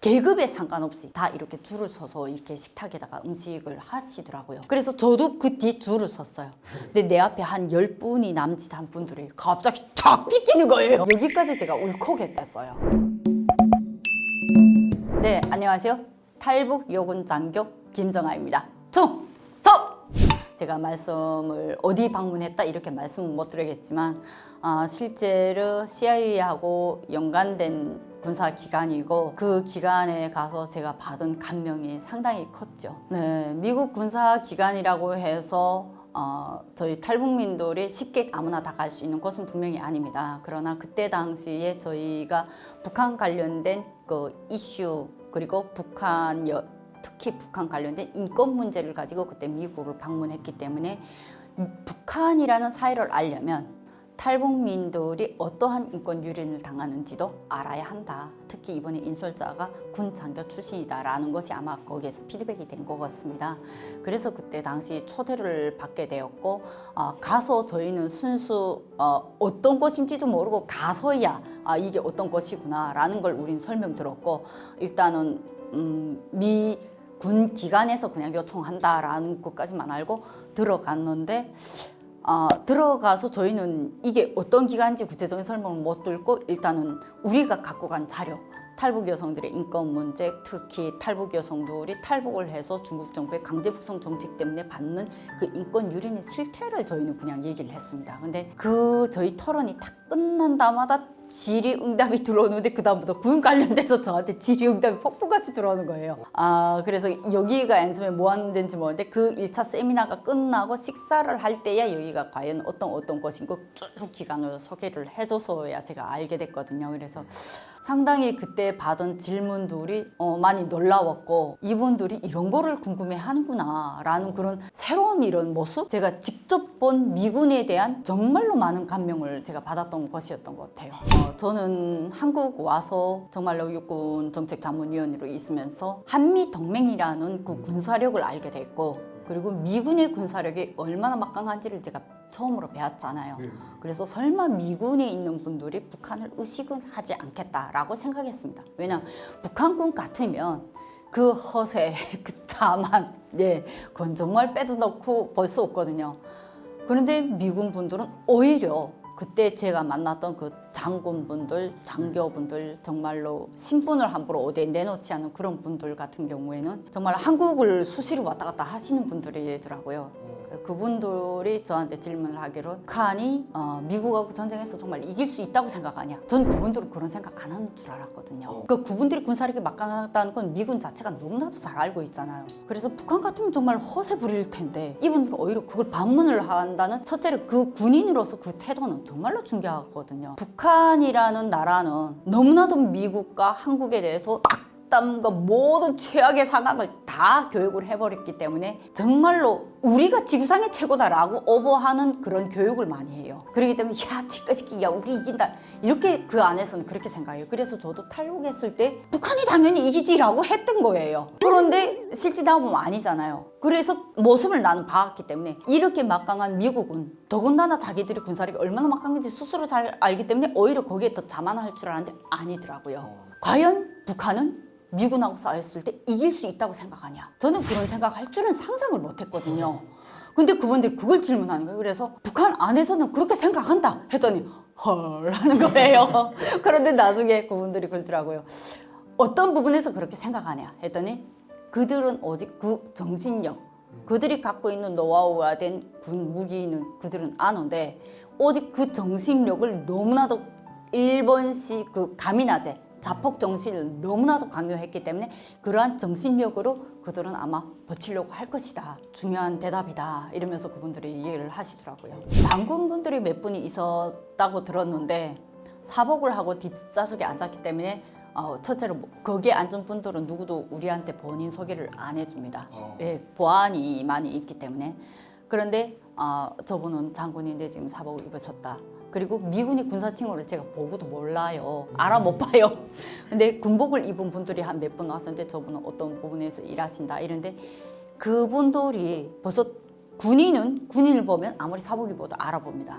계급에 상관없이 다 이렇게 줄을 서서 이렇게 식탁에다가 음식을 하시더라고요. 그래서 저도 그 뒤 줄을 섰어요. 근데 내 앞에 한 10분이 남짓한 분들이 갑자기 쫙 삐끼는 거예요. 여기까지 제가 울컥했댔어요. 네, 안녕하세요. 탈북 요군 장교 김정아입니다. 충성! 제가 말씀을 어디 방문했다 이렇게 말씀은 못 드리겠지만 실제로 CIA하고 연관된 군사 기관이고 그 기관에 가서 제가 받은 감명이 상당히 컸죠. 네, 미국 군사 기관이라고 해서 저희 탈북민들이 쉽게 아무나 다 갈 수 있는 곳은 분명히 아닙니다. 그러나 그때 당시에 저희가 북한 관련된 그 이슈 그리고 특히 북한 관련된 인권 문제를 가지고 그때 미국을 방문했기 때문에 북한이라는 사회를 알려면 탈북민들이 어떠한 인권 유린을 당하는지도 알아야 한다. 특히 이번에 인솔자가 군 장교 출신이다라는 것이 아마 거기에서 피드백이 된 것 같습니다. 그래서 그때 당시 초대를 받게 되었고 가서 저희는 순수 어떤 것인지도 모르고 가서야 이게 어떤 것이구나 라는 걸 우린 설명 들었고 일단은 미 군 기관에서 그냥 요청한다라는 것까지만 알고 들어갔는데 들어가서 저희는 이게 어떤 기관인지 구체적인 설명을 못 듣고 일단은 우리가 갖고 간 자료 탈북 여성들의 인권 문제 특히 탈북 여성들이 탈북을 해서 중국 정부의 강제 북송 정책 때문에 받는 그 인권 유린의 실태를 저희는 그냥 얘기를 했습니다. 근데 그 저희 토론이 다 끝난 다마다 질의응답이 들어오는데 그 다음부터 군 관련돼서 저한테 질의응답이 폭풍같이 들어오는 거예요. 그래서 여기가 엔섬에 뭐 하는 데인지 모르는데 그 1차 세미나가 끝나고 식사를 할 때야 여기가 과연 어떤 것인고 쭉 기간으로 소개를 해줘서야 제가 알게 됐거든요. 그래서 상당히 그때 받은 질문들이 많이 놀라웠고 이분들이 이런 거를 궁금해하는구나 라는 그런 새로운 이런 모습 제가 직접 본 미군에 대한 정말로 많은 감명을 제가 받았던 것이었던 것 같아요. 저는 한국 와서 정말로 육군 정책자문위원으로 있으면서 한미동맹이라는 그 군사력을 알게 됐고 그리고 미군의 군사력이 얼마나 막강한지를 제가 처음으로 배웠잖아요. 그래서 설마 미군에 있는 분들이 북한을 의식은 하지 않겠다라고 생각했습니다. 왜냐하면 북한군 같으면 그 허세, 그 자만, 그건 정말 빼도 넣고 볼 수 없거든요. 그런데 미군 분들은 오히려 그때 제가 만났던 그 장군분들, 장교분들 정말로 신분을 함부로 어디에 내놓지 않은 그런 분들 같은 경우에는 정말 한국을 수시로 왔다 갔다 하시는 분들이더라고요. 그분들이 저한테 질문을 하기로 북한이 미국하고 전쟁에서 정말 이길 수 있다고 생각하냐? 전 그분들은 그런 생각 안 하는 줄 알았거든요. 그분들이 군사력이 막강하다는 건 미군 자체가 너무나도 잘 알고 있잖아요. 그래서 북한 같으면 정말 허세 부릴 텐데 이분들은 오히려 그걸 반문을 한다는 첫째로 그 군인으로서 그 태도는 정말로 중요하거든요. 북한이라는 나라는 너무나도 미국과 한국에 대해서 악담과 모든 최악의 상황을 다 교육을 해버렸기 때문에 정말로 우리가 지구상의 최고다라고 오버하는 그런 교육을 많이 해요. 그렇기 때문에 야 치까치기 야 우리 이긴다 이렇게 그 안에서는 그렇게 생각해요. 그래서 저도 탈북했을 때 북한이 당연히 이기지라고 했던 거예요. 그런데 실제 나오면 아니잖아요. 그래서 모습을 나는 봐왔기 때문에 이렇게 막강한 미국은 더군다나 자기들이 군사력이 얼마나 막강한지 스스로 잘 알기 때문에 오히려 거기에 더 자만할 줄 알았는데 아니더라고요. 과연 북한은 미군하고 싸웠을 때 이길 수 있다고 생각하냐? 저는 그런 생각할 줄은 상상을 못했거든요. 근데 그분들이 그걸 질문하는 거예요. 그래서 북한 안에서는 그렇게 생각한다 했더니 헐 하는 거예요. 그런데 나중에 그분들이 그러더라고요. 어떤 부분에서 그렇게 생각하냐 했더니 그들은 오직 그 정신력 그들이 갖고 있는 노하우화 된 군 무기는 그들은 아는데 오직 그 정신력을 너무나도 일본식 그 가미나제 자폭 정신을 너무나도 강요했기 때문에 그러한 정신력으로 그들은 아마 버티려고 할 것이다. 중요한 대답이다. 이러면서 그분들이 얘기를 하시더라고요. 장군분들이 몇 분이 있었다고 들었는데 사복을 하고 뒷좌석에 앉았기 때문에 첫째로 거기에 앉은 분들은 누구도 우리한테 본인 소개를 안 해줍니다. 보안이 많이 있기 때문에. 그런데 저분은 장군인데 지금 사복을 입으셨다. 그리고 미군의 군사칭호를 제가 보고도 몰라요. 알아 못 봐요. 근데 군복을 입은 분들이 한 몇 분 왔었는데 저분은 어떤 부분에서 일하신다 이런데 그분들이 벌써 군인을 보면 아무리 사복 입어도 알아봅니다.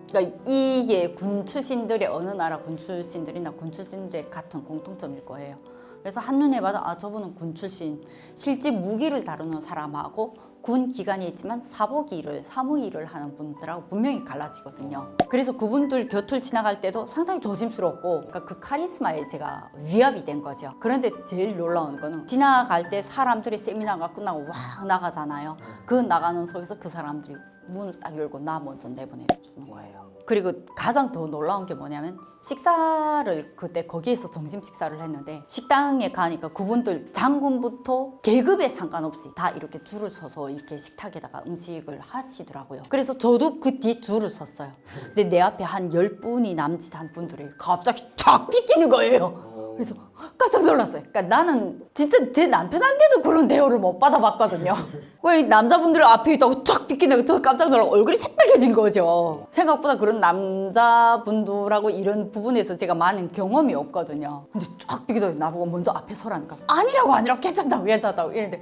그러니까 이게 군 출신들의 어느 나라 군 출신들이나 군 출신들의 같은 공통점일 거예요. 그래서 한눈에 봐도 아 저분은 군 출신, 실제 무기를 다루는 사람하고 군 기관에 있지만 사무일을 하는 분들하고 분명히 갈라지거든요. 그래서 그분들 곁을 지나갈 때도 상당히 조심스럽고 그러니까 그 카리스마에 제가 위압이 된 거죠. 그런데 제일 놀라운 거는 지나갈 때 사람들이 세미나가 끝나고 와 나가잖아요. 그 나가는 속에서 그 사람들이 문을 딱 열고 나 먼저 내보내주는 거예요. 그리고 가장 더 놀라운 게 뭐냐면 식사를 그때 거기에서 점심 식사를 했는데 식당에 가니까 그분들 장군부터 계급에 상관없이 다 이렇게 줄을 서서 이렇게 식탁에다가 음식을 하시더라고요. 그래서 저도 그 뒤 줄을 섰어요. 근데 내 앞에 한 10분이 남짓한 분들이 갑자기 쫙 비키는 거예요. 그래서 깜짝 놀랐어요. 그러니까 나는 진짜 제 남편한테도 그런 대우를 못 받아봤거든요. 왜 남자분들 앞에 있다고 쫙 비키는 저 깜짝 놀라고 얼굴이 새빨개진 거죠. 생각보다 그런 남자분들하고 이런 부분에서 제가 많은 경험이 없거든요. 근데 쫙 비키더니 나보고 먼저 앞에 서라니까 아니라고 괜찮다고 이랬는데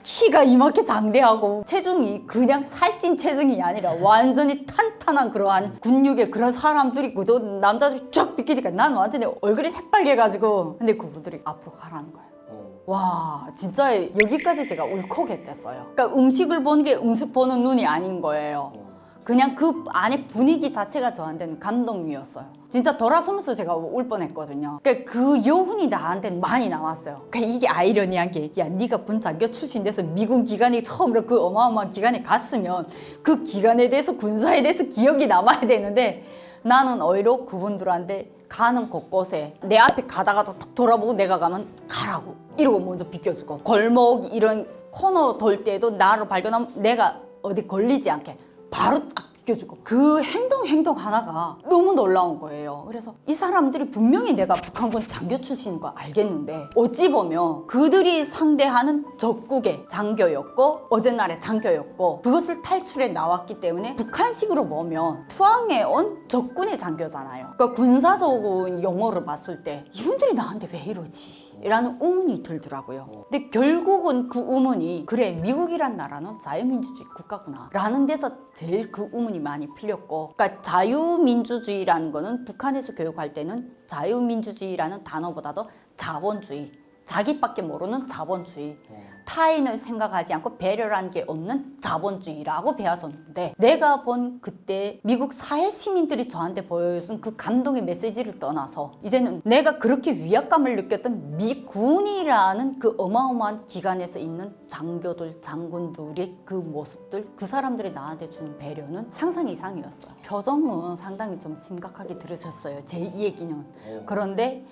키가 이만큼 장대하고 체중이 그냥 살찐 체중이 아니라 완전히 탄탄한 그러한 근육의 그런 사람들이 그저 남자들이 쫙 비키니까 난 완전히 얼굴이 새빨개가지고 근데 그분들이 앞으로 가라는 거예요. 와 진짜 여기까지 제가 울컥했댔어요. 그러니까 음식을 보는 게 음식 보는 눈이 아닌 거예요. 그냥 그 안에 분위기 자체가 저한테는 감동이었어요. 진짜 돌아서면서 제가 울 뻔했거든요. 그러니까 그 여운이 나한테는 많이 남았어요. 그러니까 이게 아이러니한 게 야 네가 군 장교 출신돼서 미군 기관에 처음으로 그 어마어마한 기관에 갔으면 그 기관에 대해서 군사에 대해서 기억이 남아야 되는데 나는 오히려 그분들한테 가는 곳곳에 내 앞에 가다가도 탁 돌아보고 내가 가면 가라고 이러고 먼저 비켜주고 골목 이런 코너 돌 때도 나를 발견하면 내가 어디 걸리지 않게 바로 딱 비켜주고 그 행동 하나가 너무 놀라운 거예요. 그래서 이 사람들이 분명히 내가 북한군 장교 출신인 거 알겠는데 어찌 보면 그들이 상대하는 적국의 장교였고 어젯날의 장교였고 그것을 탈출해 나왔기 때문에 북한식으로 보면 투항해 온 적군의 장교잖아요. 그러니까 군사적인 용어를 봤을 때 이분들이 나한테 왜 이러지? 라는 의문이 들더라고요. 근데 결국은 그 의문이 그래 미국이란 나라는 자유민주주의 국가구나 라는 데서 제일 그 의문이 많이 풀렸고 그러니까 자유민주주의라는 거는 북한에서 교육할 때는 자유민주주의라는 단어보다도 자본주의 자기밖에 모르는 자본주의 타인을 생각하지 않고 배려라는 게 없는 자본주의라고 배워줬는데 내가 본 그때 미국 사회 시민들이 저한테 보여준 그 감동의 메시지를 떠나서 이제는 내가 그렇게 위압감을 느꼈던 미군이라는 그 어마어마한 기관에서 있는 장교들 장군들의 그 모습들 그 사람들이 나한테 주는 배려는 상상 이상이었어요. 표정은 상당히 좀 심각하게 들으셨어요. 제 얘기는. 그런데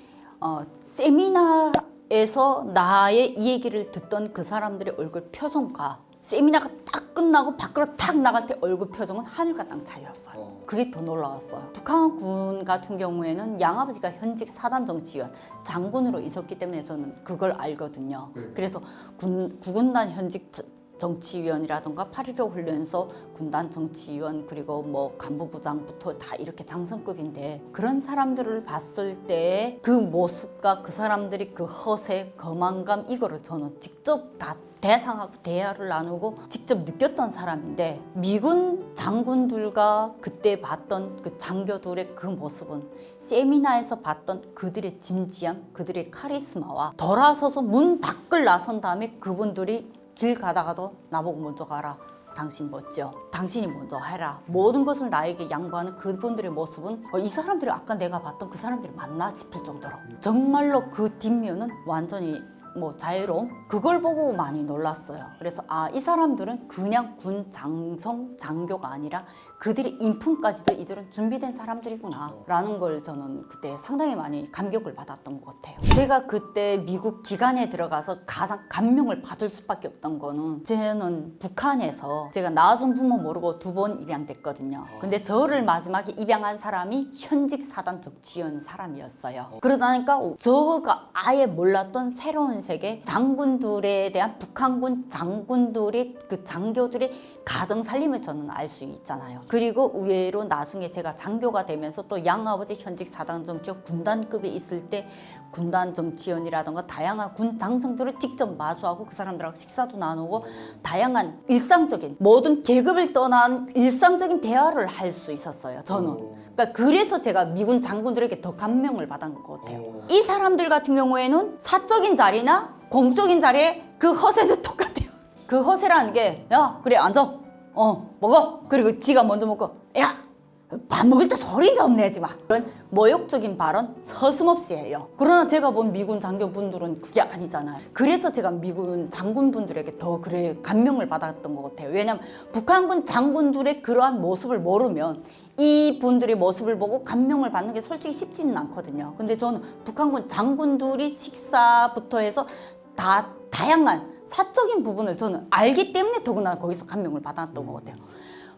세미나에서 나의 이 얘기를 듣던 그 사람들의 얼굴 표정과 세미나가 딱 끝나고 밖으로 탁 나갈 때 얼굴 표정은 하늘과 땅 차이였어요. 그게 더 놀라웠어요. 북한군 같은 경우에는 양아버지가 현직 사단 정치위원 장군으로 있었기 때문에 저는 그걸 알거든요. 그래서 구군단 현직 정치위원이라던가 8.15 훈련소 군단 정치위원 그리고 뭐 간부부장부터 다 이렇게 장성급인데 그런 사람들을 봤을 때 그 모습과 그 사람들이 그 허세, 거만감 이거를 저는 직접 다 대상하고 대화를 나누고 직접 느꼈던 사람인데 미군 장군들과 그때 봤던 그 장교들의 그 모습은 세미나에서 봤던 그들의 진지함, 그들의 카리스마와 돌아서서 문 밖을 나선 다음에 그분들이 길 가다가도 나보고 먼저 가라. 당신 멋져. 당신이 먼저 해라. 모든 것을 나에게 양보하는 그분들의 모습은 이 사람들이 아까 내가 봤던 그 사람들이 맞나 싶을 정도로 정말로 그 뒷면은 완전히 뭐 자유로움 그걸 보고 많이 놀랐어요. 그래서 이 사람들은 그냥 군 장성 장교가 아니라 그들의 인품까지도 이들은 준비된 사람들이구나 라는 걸 저는 그때 상당히 많이 감격을 받았던 것 같아요. 제가 그때 미국 기관에 들어가서 가장 감명을 받을 수밖에 없던 거는 저는 북한에서 제가 낳아준 부모 모르고 2번 입양됐거든요. 근데 저를 마지막에 입양한 사람이 현직 사단 정치위원 사람이었어요. 그러다니까 저가 아예 몰랐던 새로운 세계 장군들에 대한 북한군 장군들의 그 장교들의 가정 살림을 저는 알 수 있잖아요. 그리고 의외로 나중에 제가 장교가 되면서 또 양아버지 현직 사단 정치역 군단급에 있을 때 군단 정치원이라든가 다양한 군 장성들을 직접 마주하고 그 사람들하고 식사도 나누고 다양한 일상적인 모든 계급을 떠난 일상적인 대화를 할 수 있었어요. 저는. 그러니까 그래서 제가 미군 장군들에게 더 감명을 받은 것 같아요. 이 사람들 같은 경우에는 사적인 자리나 공적인 자리에 그 허세는 똑같아요. 그 허세라는 게 야 그래 앉아 먹어 그리고 지가 먼저 먹고 야 밥 먹을 때 소리 좀 내지 마. 그런 모욕적인 발언 서슴없이 해요. 그러나 제가 본 미군 장교분들은 그게 아니잖아요. 그래서 제가 미군 장군분들에게 더 그래 감명을 받았던 것 같아요. 왜냐하면 북한군 장군들의 그러한 모습을 모르면 이분들의 모습을 보고 감명을 받는 게 솔직히 쉽지는 않거든요. 근데 저는 북한군 장군들이 식사부터 해서 다양한 사적인 부분을 저는 알기 때문에 더구나 거기서 감명을 받았던 것 같아요.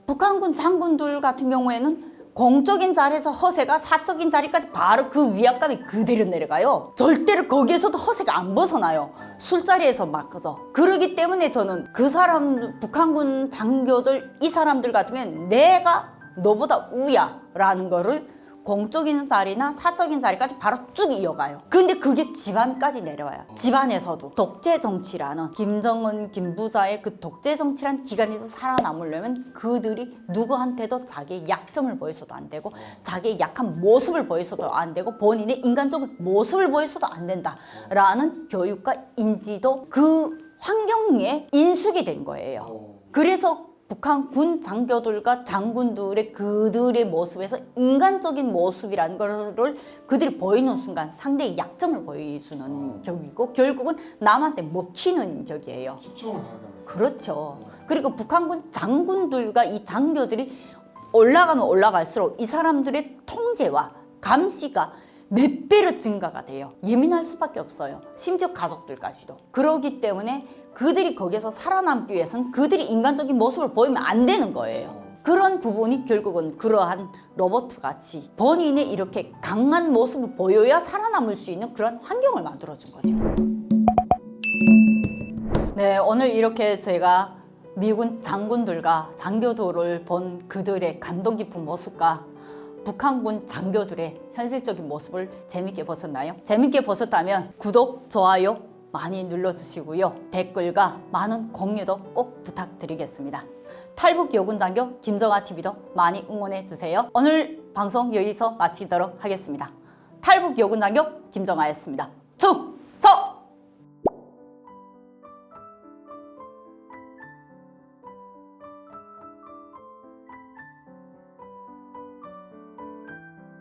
북한군 장군들 같은 경우에는 공적인 자리에서 허세가 사적인 자리까지 바로 그 위압감이 그대로 내려가요. 절대로 거기에서도 허세가 안 벗어나요. 술자리에서 맡아서. 그러기 때문에 저는 그 사람 북한군 장교들 이 사람들 같은 경우에는 내가 너보다 우야 라는 거를 공적인 자리나 사적인 자리까지 바로 쭉 이어가요. 근데 그게 집안까지 내려와요. 집안에서도 독재 정치라는 김정은, 김부자의 그 독재 정치라는 기관에서 살아남으려면 그들이 누구한테도 자기의 약점을 보여서도 안 되고 자기의 약한 모습을 보여서도 안 되고 본인의 인간적인 모습을 보여서도 안 된다라는 교육과 인지도 그 환경에 인숙이 된 거예요. 그래서 북한 군 장교들과 장군들의 그들의 모습에서 인간적인 모습이라는 거를 그들이 보이는 순간 상대의 약점을 보여주는 격이고 결국은 남한테 먹히는 격이에요. 수청을 당하면서. 그렇죠. 그리고 북한군 장군들과 이 장교들이 올라가면 올라갈수록 이 사람들의 통제와 감시가 몇 배로 증가가 돼요. 예민할 수밖에 없어요. 심지어 가족들까지도. 그러기 때문에 그들이 거기서 살아남기 위해서는 그들이 인간적인 모습을 보이면 안 되는 거예요. 그런 부분이 결국은 그러한 로버트 같이 본인의 이렇게 강한 모습을 보여야 살아남을 수 있는 그런 환경을 만들어준 거죠. 네, 오늘 이렇게 제가 미군 장군들과 장교들을 본 그들의 감동 깊은 모습과 북한군 장교들의 현실적인 모습을 재밌게 보셨나요? 재밌게 보셨다면 구독, 좋아요 많이 눌러주시고요. 댓글과 많은 공유도 꼭 부탁드리겠습니다. 탈북 여군장교 김정아TV도 많이 응원해주세요. 오늘 방송 여기서 마치도록 하겠습니다. 탈북 여군장교 김정아였습니다.